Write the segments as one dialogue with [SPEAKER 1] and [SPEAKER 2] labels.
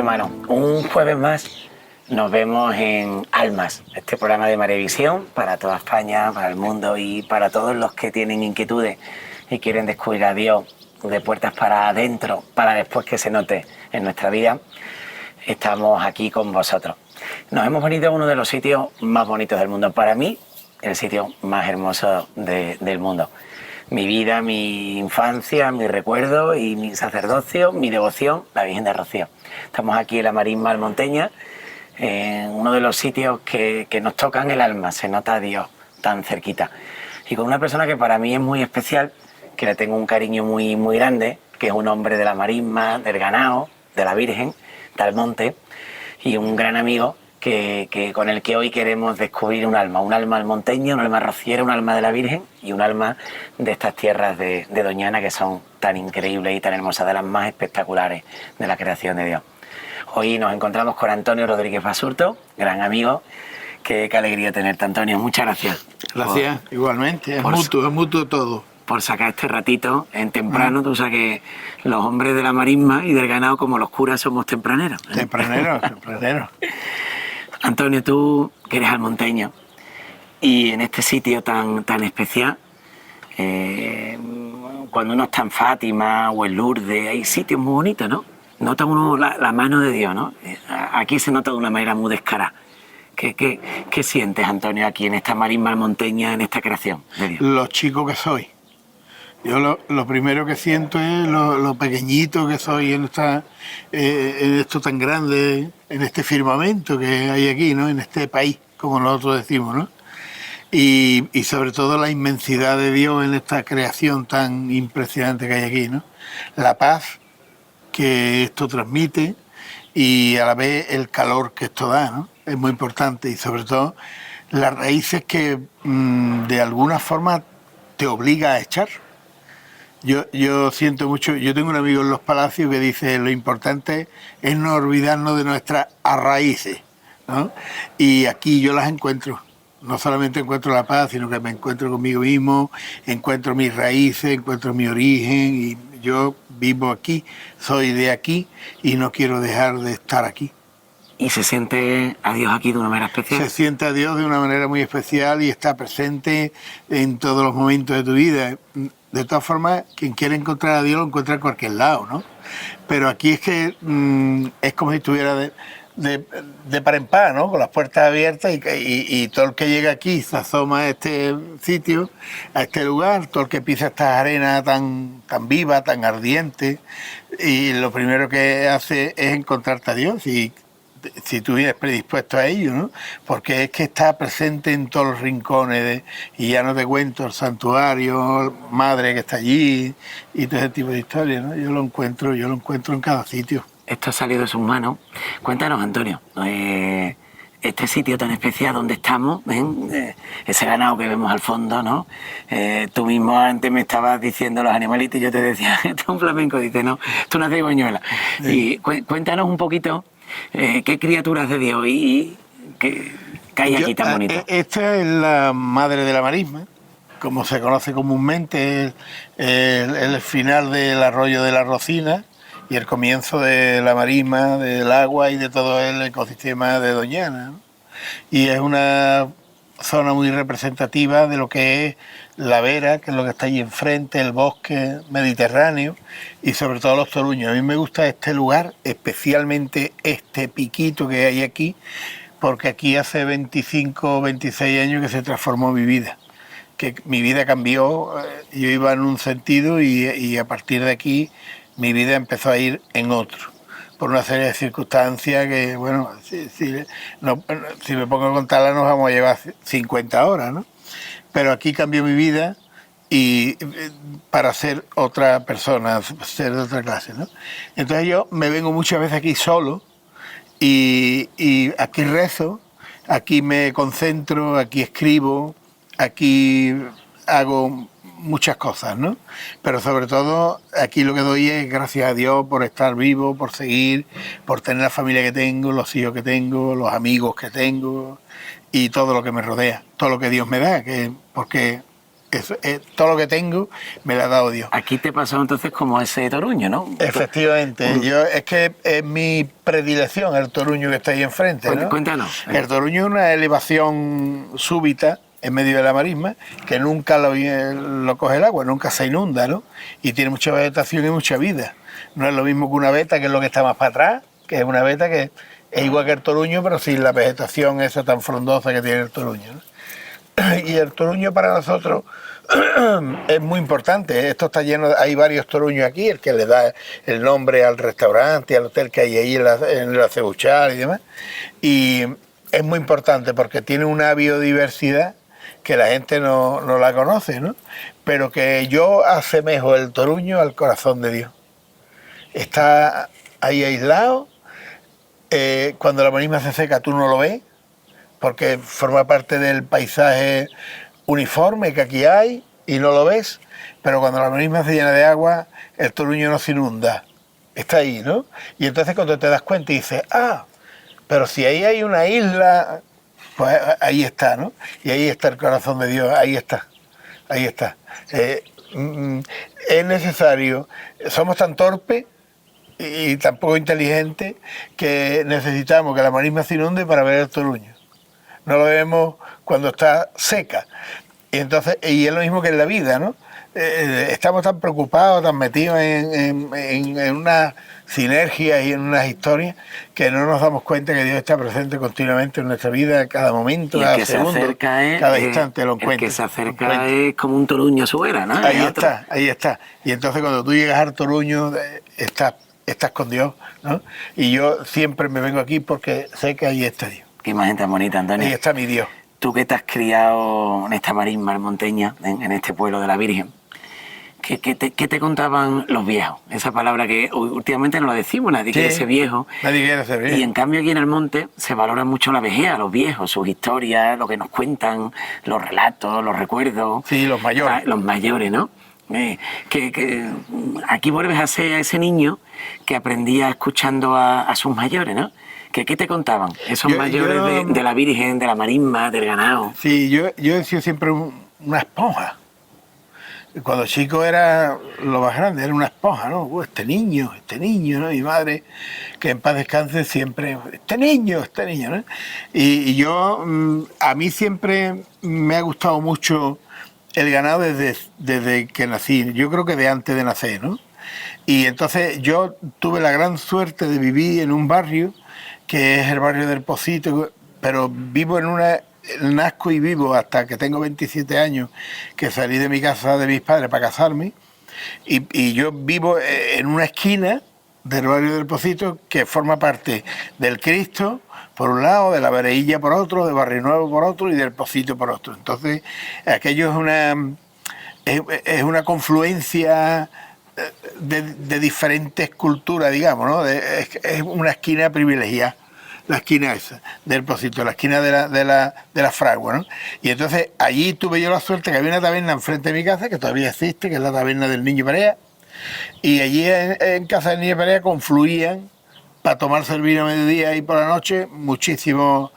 [SPEAKER 1] hermano, un jueves más nos vemos en Almas, este programa de Marevisión para toda España, para el mundo y para todos los que tienen inquietudes y quieren descubrir a Dios de puertas para adentro, para después que se note en nuestra vida. Estamos aquí con vosotros. Nos hemos venido a uno de los sitios más bonitos del mundo. Para mí, el sitio más hermoso del mundo. Mi vida, mi infancia, mi recuerdo y mi sacerdocio, mi devoción, la Virgen de Rocío. Estamos aquí en la Marisma Almonteña, en uno de los sitios que nos tocan el alma, se nota a Dios tan cerquita. Y con una persona que para mí es muy especial, que le tengo un cariño muy, muy grande, que es un hombre de la Marisma, del ganado, de la Virgen, de Almonte, y un gran amigo con el que hoy queremos descubrir un alma almonteña, un alma rociera, un alma de la Virgen y un alma de estas tierras de Doñana que son tan increíbles y tan hermosas, de las más espectaculares de la creación de Dios. Hoy nos encontramos con Antonio Rodríguez Basurto, gran amigo. Qué alegría tenerte, Antonio. Muchas gracias.
[SPEAKER 2] Gracias, igualmente. Es mutuo todo.
[SPEAKER 1] Por sacar este ratito en temprano. Tú sabes que los hombres de la Marisma y del ganado, como los curas, somos tempraneros.
[SPEAKER 2] Tempraneros.
[SPEAKER 1] Antonio, tú que eres almonteño y en este sitio tan especial, cuando uno está en Fátima o en Lourdes, hay sitios muy bonitos, ¿no? Nota uno la mano de Dios, ¿no? Aquí se nota de una manera muy descarada. ¿Qué sientes, Antonio, aquí en esta Marisma almonteña, en esta creación de Dios?
[SPEAKER 2] Lo chico que soy. Yo lo primero que siento es lo pequeñito que soy en esto tan grande, en este firmamento que hay aquí, ¿no? En este país, como nosotros decimos, ¿no? Y sobre todo la inmensidad de Dios en esta creación tan impresionante que hay aquí, ¿no? La paz que esto transmite y a la vez el calor que esto da, ¿no? Es muy importante y sobre todo las raíces que de alguna forma te obliga a echar. Yo siento mucho, yo tengo un amigo en Los Palacios que dice lo importante es no olvidarnos de nuestras raíces, ¿no? Y aquí yo las encuentro. No solamente encuentro la paz, sino que me encuentro conmigo mismo, encuentro mis raíces, encuentro mi origen y yo vivo aquí, soy de aquí y no quiero dejar de estar aquí.
[SPEAKER 1] ¿Y se siente a Dios aquí de una manera especial?
[SPEAKER 2] Se siente a Dios de una manera muy especial y está presente en todos los momentos de tu vida. De todas formas, quien quiere encontrar a Dios lo encuentra en cualquier lado, ¿no? Pero aquí es que es como si estuviera de par en par, ¿no? Con las puertas abiertas y todo el que llega aquí se asoma a este sitio, a este lugar, todo el que pisa esta arena tan viva, tan ardiente, y lo primero que hace es encontrarte a Dios y si tú vienes predispuesto a ello, ¿no? Porque es que está presente en todos los rincones y ya no te cuento el santuario, madre que está allí y todo ese tipo de historias, ¿no? Yo lo encuentro en cada sitio.
[SPEAKER 1] Esto ha salido de sus manos. Cuéntanos, Antonio, este sitio tan especial donde estamos, ese ganado que vemos al fondo, ¿no? Tú mismo antes me estabas diciendo los animalitos y yo te decía, esto es un flamenco, dice, no, esto no es cigüeñuela. Sí. Y cuéntanos un poquito qué criaturas de Dios y qué hay aquí tan bonito.
[SPEAKER 2] Esta es la madre de la Marisma, como se conoce comúnmente, el final del arroyo de la Rocina y el comienzo de la Marisma, del agua y de todo el ecosistema de Doñana, ¿no? Y es una zona muy representativa de lo que es la Vera, que es lo que está allí enfrente, el bosque mediterráneo y sobre todo los toruños. A mí me gusta este lugar, especialmente este piquito que hay aquí, porque aquí hace 25 o 26 años que se transformó mi vida. Que mi vida cambió, yo iba en un sentido y a partir de aquí mi vida empezó a ir en otro, por una serie de circunstancias que, bueno, si me pongo a contarla nos vamos a llevar 50 horas, ¿no? Pero aquí cambió mi vida y para ser otra persona, ser de otra clase, ¿no? Entonces yo me vengo muchas veces aquí solo y aquí rezo, aquí me concentro, aquí escribo, aquí hago muchas cosas, ¿no? Pero sobre todo aquí lo que doy es gracias a Dios por estar vivo, por seguir, por tener la familia que tengo, los hijos que tengo, los amigos que tengo y todo lo que me rodea, todo lo que Dios me da, porque todo lo que tengo me lo ha dado Dios.
[SPEAKER 1] Aquí te pasó entonces como ese toruño, ¿no?
[SPEAKER 2] Efectivamente, es que es mi predilección el toruño que está ahí enfrente, ¿no?
[SPEAKER 1] Cuéntanos.
[SPEAKER 2] El toruño es una elevación súbita en medio de la marisma, que nunca lo coge el agua, nunca se inunda, ¿no? Y tiene mucha vegetación y mucha vida. No es lo mismo que una veta, que es lo que está más para atrás, que es una veta que es igual que el toruño, pero sin la vegetación esa tan frondosa que tiene el toruño, ¿no? Y el toruño para nosotros es muy importante. Esto está lleno, hay varios toruños aquí, el que le da el nombre al restaurante y al hotel que hay ahí en la Cebuchal y demás. Y es muy importante porque tiene una biodiversidad que la gente no la conoce, ¿no? Pero que yo asemejo el toruño al corazón de Dios. Está ahí aislado, cuando la marisma se seca tú no lo ves, porque forma parte del paisaje uniforme que aquí hay y no lo ves, pero cuando la marisma se llena de agua, el toruño no se inunda, está ahí, ¿no? Y entonces cuando te das cuenta y dices, pero si ahí hay una isla, pues ahí está, ¿no? Y ahí está el corazón de Dios, ahí está, ahí está. Es necesario, somos tan torpes y tan poco inteligentes que necesitamos que la marisma se inunde para ver el toruño. No lo vemos cuando está seca. Y entonces, y es lo mismo que en la vida, ¿no? Estamos tan preocupados, tan metidos en unas sinergias y en unas historias que no nos damos cuenta que Dios está presente continuamente en nuestra vida, cada momento, cada segundo, cada instante lo encuentra.
[SPEAKER 1] El que se acerca es como un toruño a su vera, ¿no?
[SPEAKER 2] Ahí está, ahí está. Y entonces cuando tú llegas al toruño, estás con Dios, ¿no? Y yo siempre me vengo aquí porque sé que ahí está Dios.
[SPEAKER 1] Qué imagen tan bonita, Antonio.
[SPEAKER 2] Ahí está mi Dios.
[SPEAKER 1] Tú que te has criado en esta marisma almonteña, en este pueblo de la Virgen, ¿qué te contaban los viejos? Esa palabra que últimamente no lo decimos, nadie quiere ser viejo.
[SPEAKER 2] Nadie quiere ser viejo.
[SPEAKER 1] Y en cambio aquí en el monte se valora mucho la vejez, los viejos, sus historias, lo que nos cuentan, los relatos, los recuerdos.
[SPEAKER 2] Sí, los mayores.
[SPEAKER 1] Los mayores, ¿no? Que aquí vuelves a ser ese niño que aprendía escuchando a sus mayores, ¿no? ¿Qué te contaban esos mayores de la Virgen, de la marisma, del ganado?
[SPEAKER 2] Sí, yo he sido siempre una esponja. Cuando chico era lo más grande, era una esponja, ¿no? Este niño, ¿no? Mi madre, que en paz descanse, siempre, este niño, ¿no? Y yo, a mí siempre me ha gustado mucho el ganado desde que nací, yo creo que de antes de nacer, ¿no? Y entonces yo tuve la gran suerte de vivir en un barrio que es el barrio del Pocito, pero nazco y vivo hasta que tengo 27 años, que salí de mi casa de mis padres para casarme, y yo vivo en una esquina del barrio del Pocito que forma parte del Cristo por un lado, de la Vereilla por otro, de Barrio Nuevo por otro y del Pocito por otro. Entonces aquello es una confluencia de diferentes culturas, digamos, ¿no? Es una esquina privilegiada, la esquina esa del Pocito, la esquina de la Fragua, ¿no? Y entonces allí tuve yo la suerte que había una taberna enfrente de mi casa, que todavía existe, que es la taberna del Niño Perea, y allí en casa del Niño Perea confluían para tomarse el vino a mediodía y por la noche muchísimos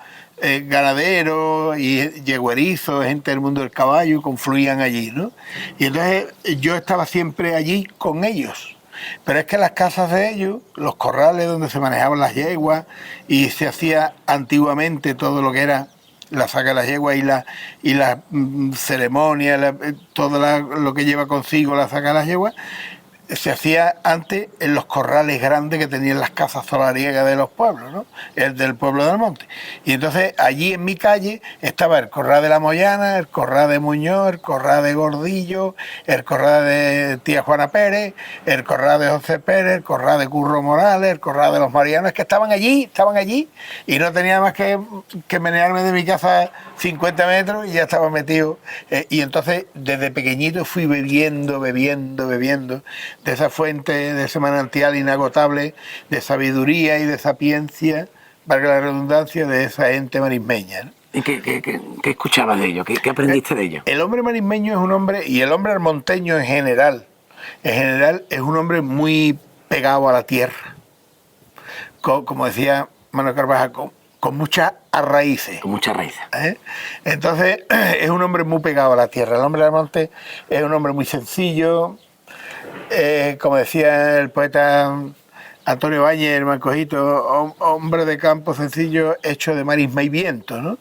[SPEAKER 2] ganaderos y yegüerizos, gente del mundo del caballo, confluían allí, ¿no? Y entonces yo estaba siempre allí con ellos. Pero es que las casas de ellos, los corrales donde se manejaban las yeguas y se hacía antiguamente todo lo que era la saca de las yeguas y la ceremonia, todo lo que lleva consigo la saca de las yeguas, se hacía antes en los corrales grandes que tenían las casas solariegas de los pueblos, ¿no? El del pueblo del Monte. Y entonces allí en mi calle estaba el corral de la Moyana, el corral de Muñoz, el corral de Gordillo, el corral de tía Juana Pérez, el corral de José Pérez, el corral de Curro Morales, el corral de los Marianos, que estaban allí, y no tenía más que menearme de mi casa 50 metros y ya estaba metido. Y entonces desde pequeñito fui bebiendo de esa fuente, de ese manantial inagotable de sabiduría y de sapiencia, valga la redundancia, de esa gente marismeña, ¿no?
[SPEAKER 1] ¿Y qué escuchabas de ellos? ¿Qué aprendiste de ellos?
[SPEAKER 2] El hombre marismeño es un hombre, y el hombre almonteño en general es un hombre muy pegado a la tierra. Como decía Manuel Carvajal, con muchas raíces.
[SPEAKER 1] Con muchas raíces.
[SPEAKER 2] Entonces, es un hombre muy pegado a la tierra. El hombre del monte es un hombre muy sencillo. Como decía el poeta Antonio Báñez, el Mancojito, hombre de campo sencillo, hecho de marisma y viento, ¿no?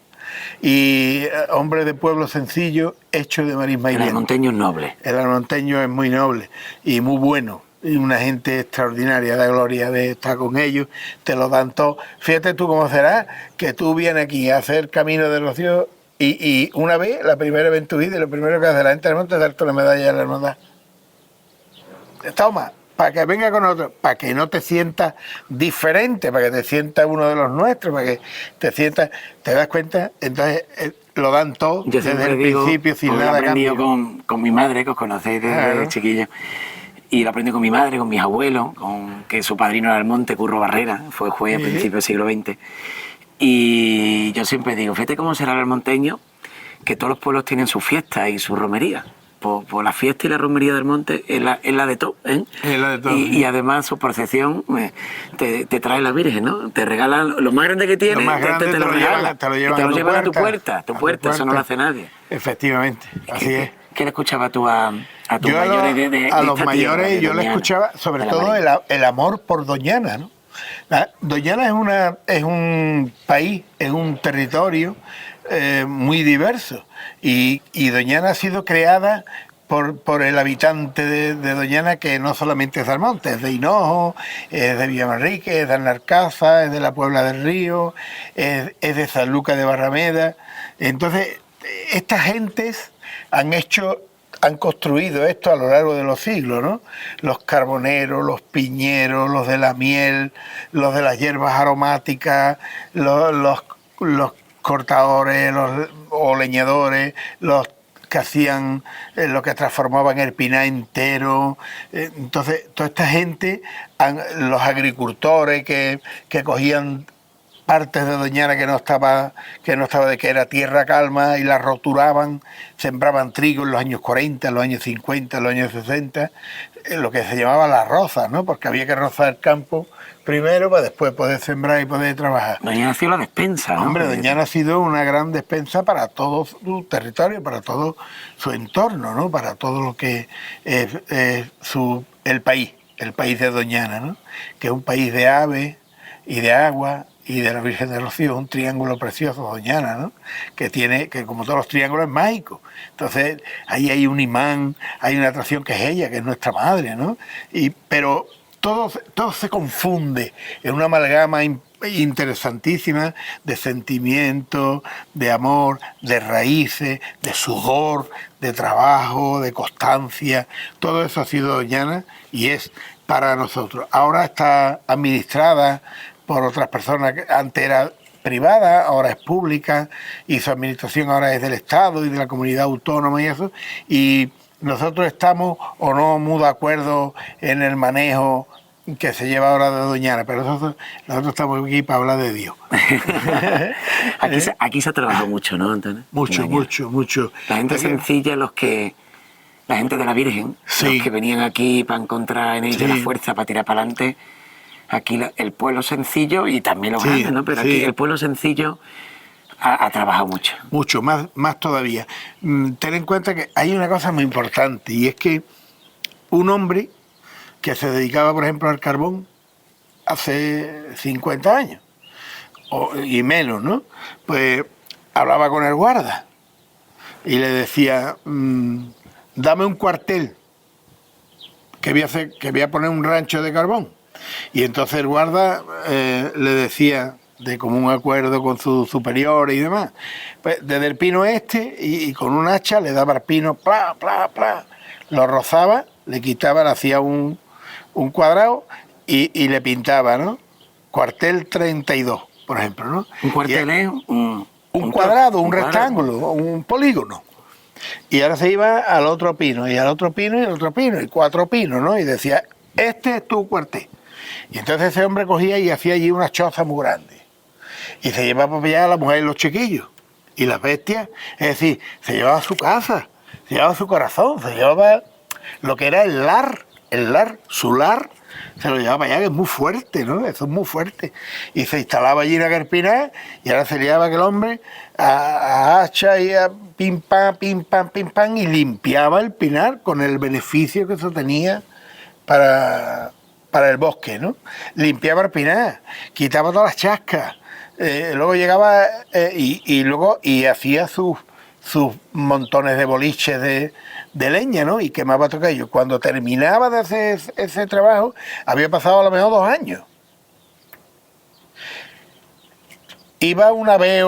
[SPEAKER 2] Y hombre de pueblo sencillo, hecho de marisma y viento.
[SPEAKER 1] El almonteño es noble.
[SPEAKER 2] El almonteño es muy noble y muy bueno. Y una gente extraordinaria, da gloria de estar con ellos, te lo dan todo. Fíjate tú cómo será que tú vienes aquí a hacer Camino de Rocío y una vez, la primera vez en tu vida, y lo primero que hace la gente del monte es darte la medalla de la hermandad. Toma, para que venga con nosotros, para que no te sientas diferente, para que te sientas uno de los nuestros, para que te sientas, ¿te das cuenta? Entonces lo dan todo desde el principio sin nada.
[SPEAKER 1] Lo he aprendido con mi madre, que os conocéis desde chiquillo. Y lo aprendí con mi madre, con mis abuelos, que su padrino era el monte, Curro Barrera, fue juez a principios del siglo XX. Y yo siempre digo, fíjate cómo será el almonteño, que todos los pueblos tienen sus fiestas y su romería. Por la fiesta y la romería del monte es la de todo, ¿eh?
[SPEAKER 2] Es la de todo.
[SPEAKER 1] Y además su procesión te trae la Virgen, ¿no? Te regalan lo más grande que tiene, te lo regalan. Te lo llevan a tu puerta, eso no lo hace nadie.
[SPEAKER 2] Efectivamente, así es.
[SPEAKER 1] ¿Qué le escuchabas tú a tus
[SPEAKER 2] yo
[SPEAKER 1] mayores
[SPEAKER 2] a los mayores yo le escuchaba sobre todo el amor por Doñana, ¿no? Doñana es un país, es un territorio muy diverso y Doñana ha sido creada por el habitante de Doñana, que no solamente es de Almonte, es de Hinojo, es de Villamanrique, es de Alnarcaza, es de la Puebla del Río, es de San Lucas de Barrameda. Entonces, estas gentes han construido esto a lo largo de los siglos, ¿no? Los carboneros, los piñeros, los de la miel, los de las hierbas aromáticas, los cortadores o leñadores, los que hacían lo que transformaban el pinar entero. Entonces, toda esta gente, los agricultores que cogían partes de Doñana que no estaba de que era tierra calma y la roturaban, sembraban trigo en los años 40, en los años 50, en los años 60, lo que se llamaba la roza, ¿no? Porque había que rozar el campo primero para después poder sembrar y poder trabajar.
[SPEAKER 1] Doñana ha sido la despensa, ¿no?
[SPEAKER 2] Hombre, Doñana ha sido una gran despensa para todo su territorio, para todo su entorno, ¿no? Para todo lo que es el país de Doñana, ¿no? Que es un país de aves y de agua y de la Virgen de Rocío, un triángulo precioso, Doñana, ¿no? Que como todos los triángulos es mágico. Entonces, ahí hay un imán, hay una atracción que es ella, que es nuestra madre, ¿no? Pero todo se confunde en una amalgama interesantísima de sentimientos, de amor, de raíces, de sudor, de trabajo, de constancia. Todo eso ha sido Doñana y es para nosotros. Ahora está administrada por otras personas, que antes era privada, ahora es pública, y su administración ahora es del Estado y de la comunidad autónoma y eso, y nosotros estamos o no muy de acuerdo en el manejo que se lleva ahora de Doñana, pero nosotros estamos aquí para hablar de Dios.
[SPEAKER 1] Aquí se ha trabajado mucho, ¿no, Antonio?
[SPEAKER 2] Mucho.
[SPEAKER 1] La gente sencilla, la gente de la Virgen,
[SPEAKER 2] sí,
[SPEAKER 1] los que venían aquí para encontrar en ella la fuerza para tirar para adelante. Aquí el pueblo sencillo y también los grandes, ¿no? Pero aquí el pueblo sencillo ha trabajado mucho.
[SPEAKER 2] Mucho, más todavía. Ten en cuenta que hay una cosa muy importante, y es que un hombre que se dedicaba, por ejemplo, al carbón hace 50 años, y menos, ¿no? Pues hablaba con el guarda y le decía, dame un cuartel, que voy a poner un rancho de carbón. Y entonces el guarda le decía, de común acuerdo con sus superiores y demás, pues desde el pino y con un hacha le daba al pino, pla, lo rozaba, le quitaba, le hacía un cuadrado y le pintaba, ¿no? Cuartel 32, por ejemplo, ¿no?
[SPEAKER 1] Un cuartel es un
[SPEAKER 2] cuadrado, un rectángulo, un polígono. Y ahora se iba al otro pino, y al otro pino, y al otro pino, y 4 pinos, ¿no? Y decía, este es tu cuartel. Y entonces ese hombre cogía y hacía allí una choza muy grande. Y se llevaba para allá a la mujer y los chiquillos. Y las bestias, es decir, se llevaba su casa, se llevaba su corazón, se llevaba lo que era el lar su lar, se lo llevaba para allá, que es muy fuerte, ¿no? Eso es muy fuerte. Y se instalaba allí en aquel pinar y ahora se liaba aquel hombre a hacha y a pim pam, y limpiaba el pinar con el beneficio que eso tenía para el bosque, ¿no? Limpiaba el pinar, quitaba todas las chascas, luego llegaba y hacía sus montones de boliches de leña, ¿no? Y quemaba todo aquello. Cuando terminaba de hacer ese trabajo, había pasado a lo mejor 2 años. Iba una vez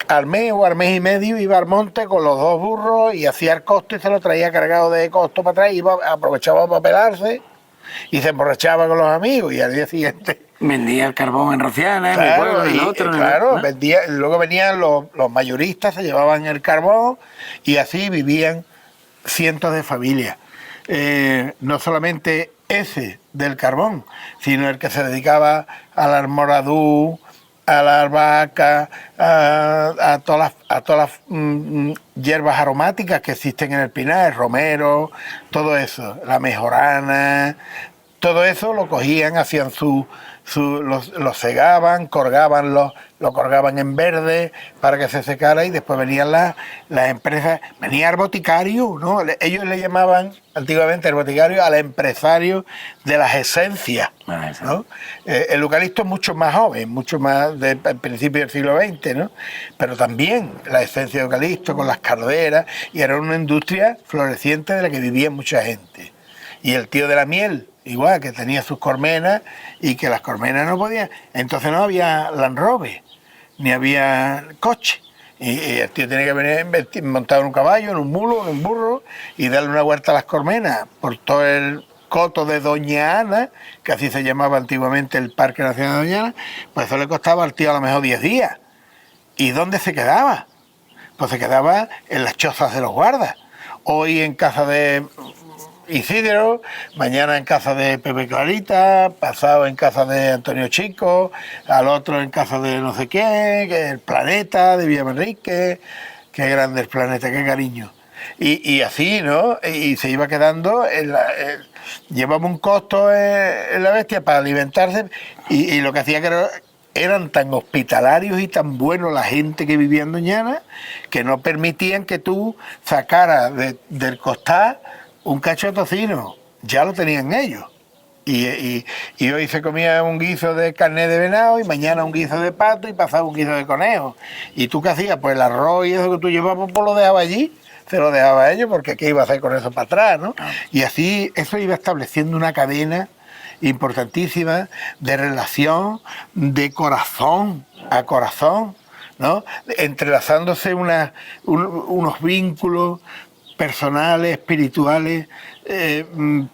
[SPEAKER 2] al mes o al mes y medio, iba al monte con los 2 burros y hacía el costo y se lo traía cargado de costo para atrás, aprovechaba para pelarse y se emborrachaba con los amigos y al día siguiente...
[SPEAKER 1] Vendía el carbón en Rociana, en mi pueblo, en el otro.
[SPEAKER 2] Claro, luego venían los mayoristas, se llevaban el carbón y así vivían cientos de familias. No solamente ese del carbón, sino el que se dedicaba al almoradú, a la albahaca, a todas las hierbas aromáticas que existen en el pinar, el romero, todo eso, la mejorana, todo eso lo cogían, hacían lo segaban, lo colgaban en verde para que se secara y después venían las empresas, venía el boticario, ¿no? Ellos le llamaban antiguamente el boticario al empresario de las esencias, ¿no? El eucalipto es mucho más joven, mucho más del principio del siglo XX, ¿no? Pero también la esencia de eucalipto con las calderas, y era una industria floreciente de la que vivía mucha gente. Y el tío de la miel, igual, que tenía sus colmenas y que las colmenas no podían. Entonces no había Land Rover, ni había coche. Y el tío tenía que venir montado en un caballo, en un mulo, en un burro, y darle una vuelta a las colmenas por todo el coto de Doña Ana, que así se llamaba antiguamente el Parque Nacional de Doña Ana. Pues eso le costaba al tío a lo mejor 10 días. ¿Y dónde se quedaba? Pues se quedaba en las chozas de los guardas. Hoy en casa de Isidro, mañana en casa de Pepe Clarita, pasado en casa de Antonio Chico, al otro en casa de no sé qué, que el Planeta de Villamanrique, qué grande el Planeta, qué cariño. Y así, ¿no? Y se iba quedando, llevaba un costo en la bestia para alimentarse y lo que hacía que eran tan hospitalarios y tan buenos la gente que vivía en Doñana que no permitían que tú sacaras del costal un cacho de tocino, ya lo tenían ellos. Y hoy se comía un guiso de carne de venado y mañana un guiso de pato y pasaba un guiso de conejo. ¿Y tú qué hacías? Pues el arroz y eso que tú llevabas, pues lo dejabas allí, se lo dejaba a ellos, porque ¿qué iba a hacer con eso para atrás, no? Y así eso iba estableciendo una cadena importantísima de relación de corazón a corazón, ¿no? Entrelazándose unos vínculos personales, espirituales,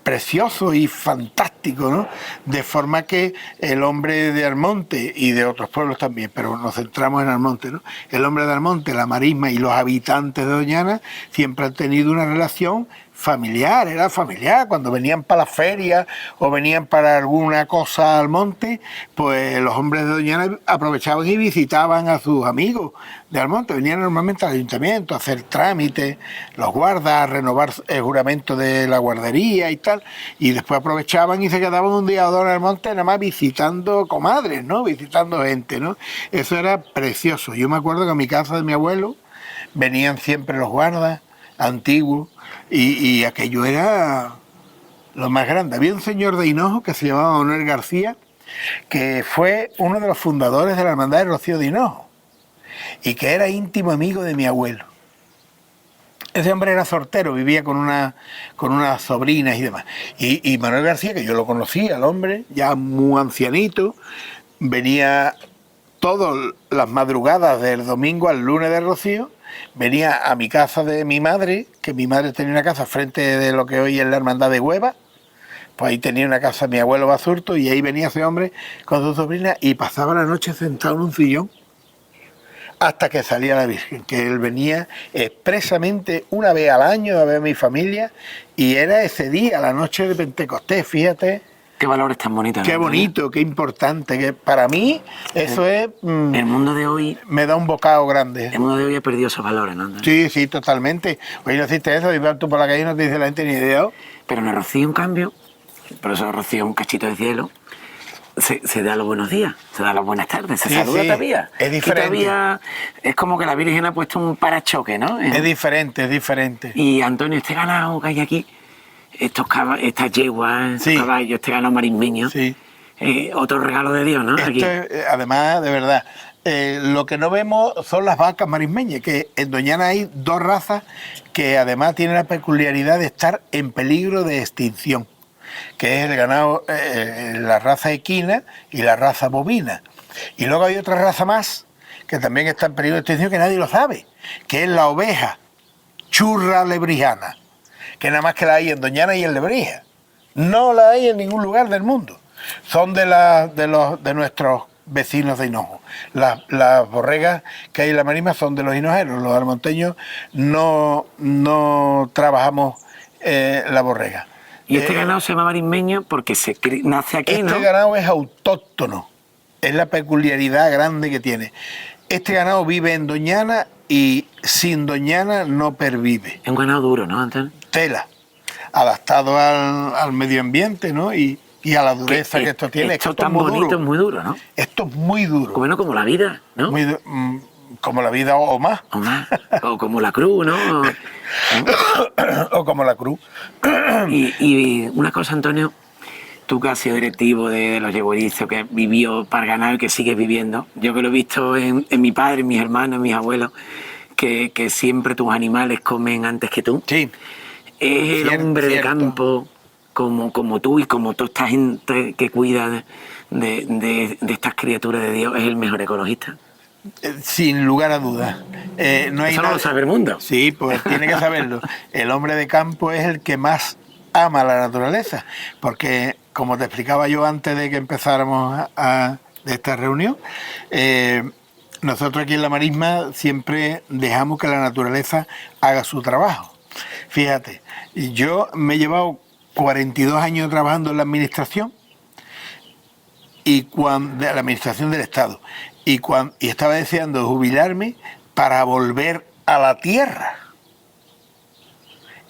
[SPEAKER 2] preciosos y fantásticos, ¿no? De forma que el hombre de Almonte y de otros pueblos también, pero nos centramos en Almonte, ¿no? El hombre de Almonte, la marisma y los habitantes de Doñana siempre han tenido una relación familiar, era familiar. Cuando venían para la feria o venían para alguna cosa al monte, pues los hombres de Doñana aprovechaban y visitaban a sus amigos de Almonte. Venían normalmente al ayuntamiento a hacer trámites, los guardas, a renovar el juramento de la guardería y tal, y después aprovechaban y se quedaban un día o dos en Almonte nada más visitando comadres, ¿no? Visitando gente, ¿no? Eso era precioso. Yo me acuerdo que a mi casa de mi abuelo venían siempre los guardas antiguos, y aquello era lo más grande. Había un señor de Hinojo que se llamaba Manuel García, que fue uno de los fundadores de la Hermandad de Rocío de Hinojo y que era íntimo amigo de mi abuelo. Ese hombre era sortero, vivía con unas sobrinas y demás. Y Manuel García, que yo lo conocía, el hombre, ya muy ancianito, venía todas las madrugadas del domingo al lunes de Rocío, venía a mi casa de mi madre, que mi madre tenía una casa frente de lo que hoy es la Hermandad de Hueva, pues ahí tenía una casa mi abuelo Basurto, y ahí venía ese hombre con su sobrina y pasaba la noche sentado en un sillón hasta que salía la Virgen, que él venía expresamente una vez al año a ver a mi familia, y era ese día, la noche de Pentecostés, fíjate
[SPEAKER 1] Qué valores tan bonitos.
[SPEAKER 2] Qué
[SPEAKER 1] ¿no?
[SPEAKER 2] bonito, qué importante. Que para mí eso es...
[SPEAKER 1] El mundo de hoy...
[SPEAKER 2] me da un bocado grande.
[SPEAKER 1] El mundo de hoy ha perdido esos valores, ¿no?
[SPEAKER 2] Sí, sí, totalmente. Hoy no existe eso, y vas tú por la calle y no te dice la gente ni idea.
[SPEAKER 1] Pero en el Rocío, en cambio, por eso Rocío un cachito de cielo, se da los buenos días, se da las buenas tardes, se
[SPEAKER 2] Sí,
[SPEAKER 1] saluda
[SPEAKER 2] sí,
[SPEAKER 1] todavía.
[SPEAKER 2] es diferente.
[SPEAKER 1] Que todavía es como que la Virgen ha puesto un parachoque, ¿no?
[SPEAKER 2] Es diferente, es diferente.
[SPEAKER 1] Y Antonio, este ganado que hay aquí, estas yeguas, estos
[SPEAKER 2] Sí.
[SPEAKER 1] caballos, este ganado marismeño,
[SPEAKER 2] Sí.
[SPEAKER 1] otro regalo de Dios, ¿no? Aquí.
[SPEAKER 2] Esto es, además, de verdad, lo que no vemos son las vacas marismeñas, que en Doñana hay dos razas que además tienen la peculiaridad de estar en peligro de extinción, que es el ganado, la raza equina y la raza bovina. Y luego hay otra raza más que también está en peligro de extinción, que nadie lo sabe, que es la oveja churra lebrijana, que nada más que la hay en Doñana y en Lebrija. No la hay en ningún lugar del mundo. Son de nuestros vecinos de Hinojo. Las borregas que hay en la marisma son de los hinojeros. Los almonteños no trabajamos la borrega.
[SPEAKER 1] Y este ganado se llama marismeño porque nace aquí, ¿no?
[SPEAKER 2] Este ganado es autóctono. Es la peculiaridad grande que tiene. Este ganado vive en Doñana y sin Doñana no pervive.
[SPEAKER 1] Es un ganado duro, ¿no, Antonio?
[SPEAKER 2] Tela, adaptado al medio ambiente, ¿no? Y a la dureza que esto tiene.
[SPEAKER 1] Esto
[SPEAKER 2] Es
[SPEAKER 1] tan
[SPEAKER 2] muy
[SPEAKER 1] bonito
[SPEAKER 2] duro.
[SPEAKER 1] es muy duro, ¿no?
[SPEAKER 2] Esto es muy duro.
[SPEAKER 1] Como como la vida, ¿no?
[SPEAKER 2] Como la vida o más.
[SPEAKER 1] O más. O como la cruz, ¿no?
[SPEAKER 2] O como la cruz.
[SPEAKER 1] Y una cosa, Antonio, tú que has sido directivo de los yeguerizos, que vivió para el ganado y que sigues viviendo, yo que lo he visto en mi padre, en mis hermanos, en mis abuelos, que siempre tus animales comen antes que tú.
[SPEAKER 2] Sí.
[SPEAKER 1] Es el hombre de campo como tú y como toda esta gente que cuida de estas criaturas de Dios, es el mejor ecologista.
[SPEAKER 2] Sin lugar a dudas. No hay
[SPEAKER 1] Eso no
[SPEAKER 2] nada-
[SPEAKER 1] lo sabe el mundo.
[SPEAKER 2] Sí, pues tiene que saberlo. El hombre de campo es el que más ama la naturaleza, porque como te explicaba yo antes de que empezáramos de esta reunión, nosotros aquí en la marisma siempre dejamos que la naturaleza haga su trabajo. Fíjate, yo me he llevado 42 años trabajando en la administración, de la administración del Estado, y estaba deseando jubilarme para volver a la tierra.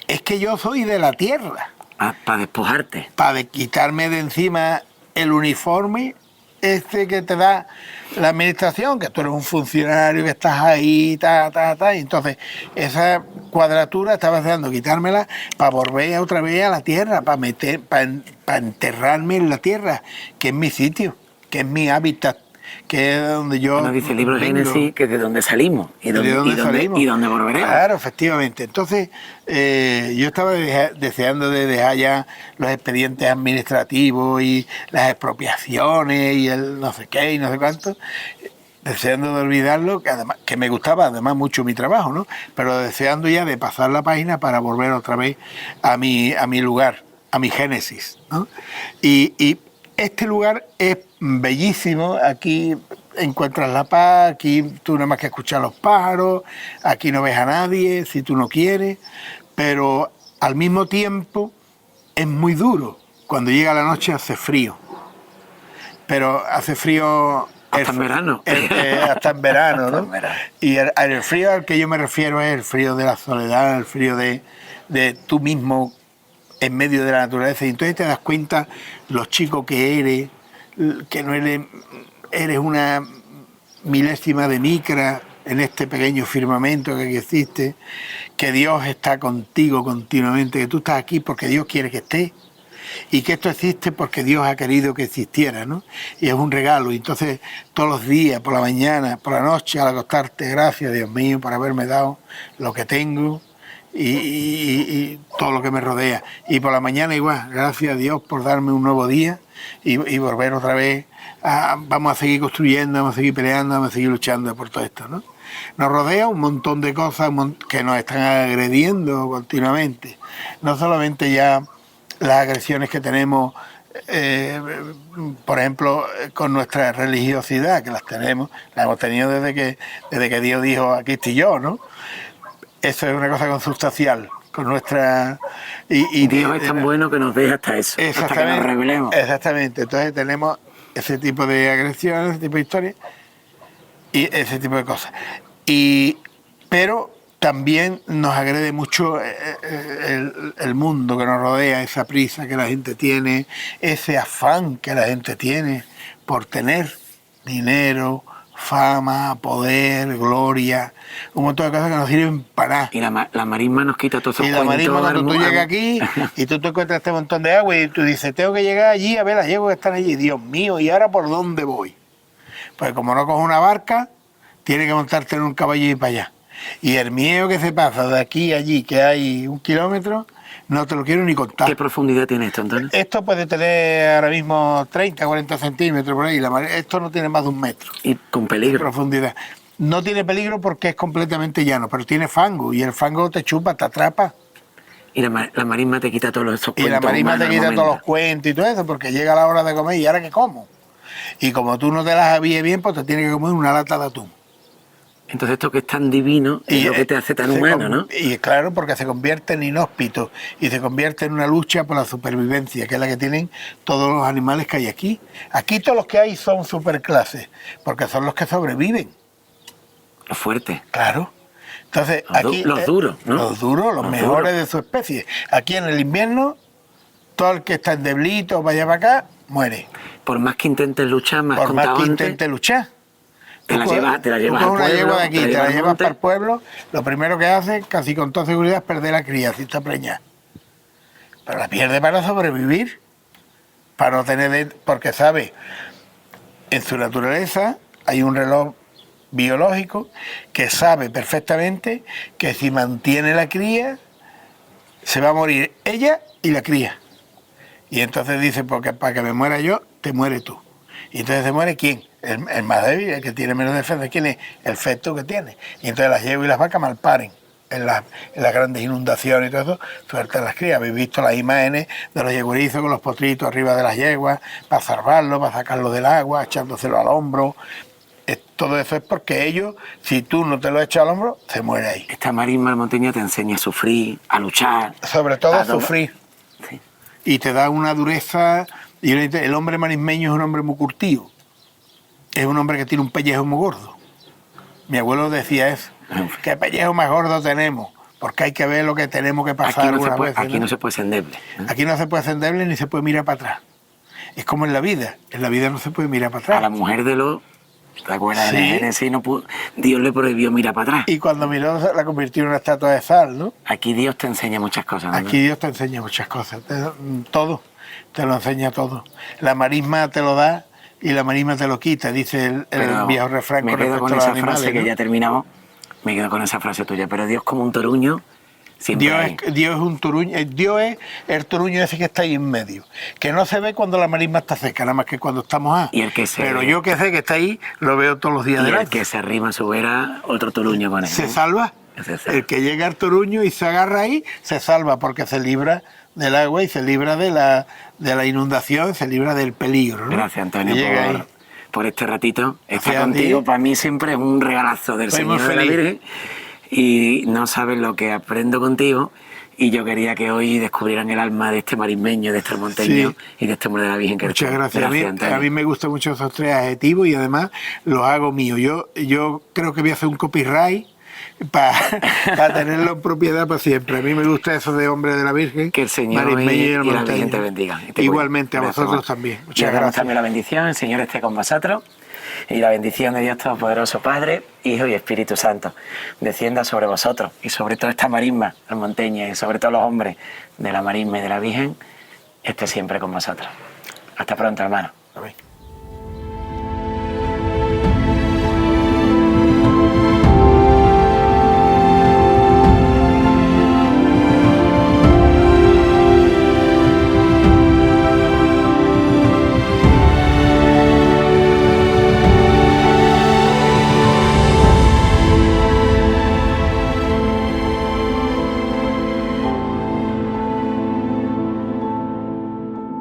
[SPEAKER 2] Es que yo soy de la tierra.
[SPEAKER 1] Para despojarte.
[SPEAKER 2] Para quitarme de encima el uniforme que te da la administración, que tú eres un funcionario, que estás ahí, y entonces esa cuadratura estaba deseando quitármela para volver otra vez a la tierra, para enterrarme en la tierra, que es mi sitio, que es mi hábitat, que es donde yo...
[SPEAKER 1] Bueno, dice el libro de Génesis que es de donde salimos y donde volveremos.
[SPEAKER 2] Claro, efectivamente. Entonces, yo estaba deseando de dejar ya los expedientes administrativos y las expropiaciones y el no sé qué y no sé cuánto, deseando de olvidarlo, que me gustaba además mucho mi trabajo, ¿no? Pero deseando ya de pasar la página para volver otra vez a mi lugar, a mi génesis, ¿no? Y este lugar es bellísimo, aquí encuentras la paz, aquí tú nada más que escuchas los pájaros, aquí no ves a nadie si tú no quieres, pero al mismo tiempo es muy duro. Cuando llega la noche hace frío, pero hace frío...
[SPEAKER 1] Hasta en verano.
[SPEAKER 2] Hasta en verano, ¿no?
[SPEAKER 1] Hasta en verano.
[SPEAKER 2] Y el frío al que yo me refiero es el frío de la soledad, el frío de tú mismo en medio de la naturaleza, y entonces te das cuenta los chicos que eres, que no eres una milésima de micra en este pequeño firmamento que existe, que Dios está contigo continuamente, que tú estás aquí porque Dios quiere que estés, y que esto existe porque Dios ha querido que existiera, ¿no? Y es un regalo. Y entonces todos los días, por la mañana, por la noche, al acostarte, gracias Dios mío por haberme dado lo que tengo y todo lo que me rodea. Y por la mañana igual, gracias a Dios por darme un nuevo día y volver otra vez vamos a seguir construyendo, vamos a seguir peleando, vamos a seguir luchando por todo esto, ¿no? Nos rodea un montón de cosas que nos están agrediendo continuamente. No solamente ya las agresiones que tenemos, por ejemplo, con nuestra religiosidad, que las hemos tenido desde que Dios dijo, aquí estoy yo, ¿no? Eso es una cosa consustancial, con nuestra...
[SPEAKER 1] Dios es tan bueno que nos deja hasta eso, hasta que nos rebelemos.
[SPEAKER 2] Exactamente, entonces tenemos ese tipo de agresiones, ese tipo de historias y ese tipo de cosas. Pero también nos agrede mucho el mundo que nos rodea, esa prisa que la gente tiene, ese afán que la gente tiene por tener dinero, fama, poder, gloria, un montón de cosas que no sirven para nada.
[SPEAKER 1] Y la marisma nos quita todo eso.
[SPEAKER 2] Y la marisma, cuando tú llegas aquí y tú te encuentras este montón de agua y tú dices, tengo que llegar allí a ver las yeguas que están allí. Dios mío, ¿y ahora por dónde voy? Pues como no cojo una barca, tienes que montarte en un caballo y ir para allá. Y el miedo que se pasa de aquí a allí, que hay 1 kilómetro, no te lo quiero ni contar.
[SPEAKER 1] ¿Qué profundidad tiene esto, Antonio?
[SPEAKER 2] Esto puede tener ahora mismo 30, 40 centímetros por ahí. Esto no tiene más de 1 metro.
[SPEAKER 1] Y con peligro.
[SPEAKER 2] De profundidad. No tiene peligro porque es completamente llano, pero tiene fango y el fango te chupa, te atrapa.
[SPEAKER 1] Y la marisma te quita todos esos cuentos.
[SPEAKER 2] Y la marisma te quita todos los cuentos y todo eso, porque llega la hora de comer y ahora ¿qué como? Y como tú no te las avíes bien, pues te tienes que comer una lata de atún.
[SPEAKER 1] Entonces esto que es tan divino es lo que te hace tan humano, ¿no?
[SPEAKER 2] Y claro, porque se convierte en inhóspito y se convierte en una lucha por la supervivencia, que es la que tienen todos los animales que hay aquí. Aquí todos los que hay son superclases, porque son los que sobreviven.
[SPEAKER 1] Los fuertes.
[SPEAKER 2] Claro. Entonces, aquí...
[SPEAKER 1] Los duros, ¿no?
[SPEAKER 2] Los duros, los mejores de su especie. Aquí en el invierno, todo el que está endeblito, vaya para acá, muere.
[SPEAKER 1] Por más que intentes luchar,
[SPEAKER 2] Por más que intentes luchar.
[SPEAKER 1] Te la llevas al pueblo.
[SPEAKER 2] Una yegua de aquí, te la llevas para el pueblo, lo primero que hace, casi con toda seguridad, es perder la cría, si está preñada. Pero la pierde para sobrevivir, para no tener... Porque sabe, en su naturaleza hay un reloj biológico que sabe perfectamente que si mantiene la cría, se va a morir ella y la cría. Y entonces dice, porque para que me muera yo, te mueres tú. Y entonces se muere ¿quién? El más débil, el que tiene menos defensa. ¿Quién es? El feto que tiene. Y entonces las yeguas y las vacas malparen en las grandes inundaciones y todo eso, sueltan las crías. Habéis visto las imágenes de los yeguerizos con los potritos arriba de las yeguas, para salvarlo, para sacarlo del agua, echándoselo al hombro. Todo eso es porque ellos, si tú no te lo echas al hombro, se muere ahí.
[SPEAKER 1] Esta marisma monteña te enseña a sufrir, a luchar.
[SPEAKER 2] Sobre todo a sufrir.
[SPEAKER 1] Sí.
[SPEAKER 2] Y te da una dureza. Y el hombre marismeño es un hombre muy curtido. Es un hombre que tiene un pellejo muy gordo. Mi abuelo decía eso. ¿Qué pellejo más gordo tenemos? Porque hay que ver lo que tenemos que pasar algunas veces.
[SPEAKER 1] Aquí no se puede ser endeble.
[SPEAKER 2] Aquí no se puede ser endeble ni se puede mirar para atrás. Es como en la vida. En la vida no se puede mirar para atrás.
[SPEAKER 1] A la mujer de los... ¿Te acuerdas?
[SPEAKER 2] Sí.
[SPEAKER 1] De Génesis? No pudo, Dios le prohibió mirar para atrás.
[SPEAKER 2] Y cuando miró, la convirtió en una estatua de sal, ¿no?
[SPEAKER 1] Aquí Dios te enseña muchas cosas, ¿no?
[SPEAKER 2] Aquí Dios te enseña muchas cosas. Todo. Te lo enseña todo. La marisma te lo da y la marisma te lo quita, dice el viejo refrán.
[SPEAKER 1] Me quedo con esa frase, ¿no? Que ya terminamos. Me quedo con esa frase tuya. Pero Dios como un toruño, siempre
[SPEAKER 2] Dios es un toruño. Dios es el toruño ese que está ahí en medio. Que no se ve cuando la marisma está seca, nada más que cuando estamos
[SPEAKER 1] y el que
[SPEAKER 2] Pero yo que sé que está ahí, lo veo todos los días
[SPEAKER 1] y
[SPEAKER 2] del año.
[SPEAKER 1] el que se arrima a su vera, otro toruño con él.
[SPEAKER 2] Se salva. El que llega al toruño y se agarra ahí, se salva porque se libra del agua y se libra de la inundación, se libra del peligro, ¿no?
[SPEAKER 1] Gracias, Antonio, por este ratito. Estar contigo para mí siempre es un regalazo del Señor de la Virgen. Y no sabes lo que aprendo contigo. Y yo quería que hoy descubrieran el alma de este marismeño, de este monteño y de este hombre de la Virgen.
[SPEAKER 2] Muchas gracias. A mí me gustan mucho esos 3 adjetivos y además los hago míos. Yo creo que voy a hacer un copyright para tenerlo en propiedad para siempre. A mí me gusta eso de hombre de la Virgen.
[SPEAKER 1] Que el Señor y la Virgen te bendiga.
[SPEAKER 2] Igualmente a vosotros también. Muchas gracias.
[SPEAKER 1] También la bendición, el Señor esté con vosotros. Y la bendición de Dios Todopoderoso, Padre, Hijo y Espíritu Santo, descienda sobre vosotros y sobre toda esta marisma, el monteña, y sobre todos los hombres de la marisma y de la Virgen, esté siempre con vosotros. Hasta pronto, hermano.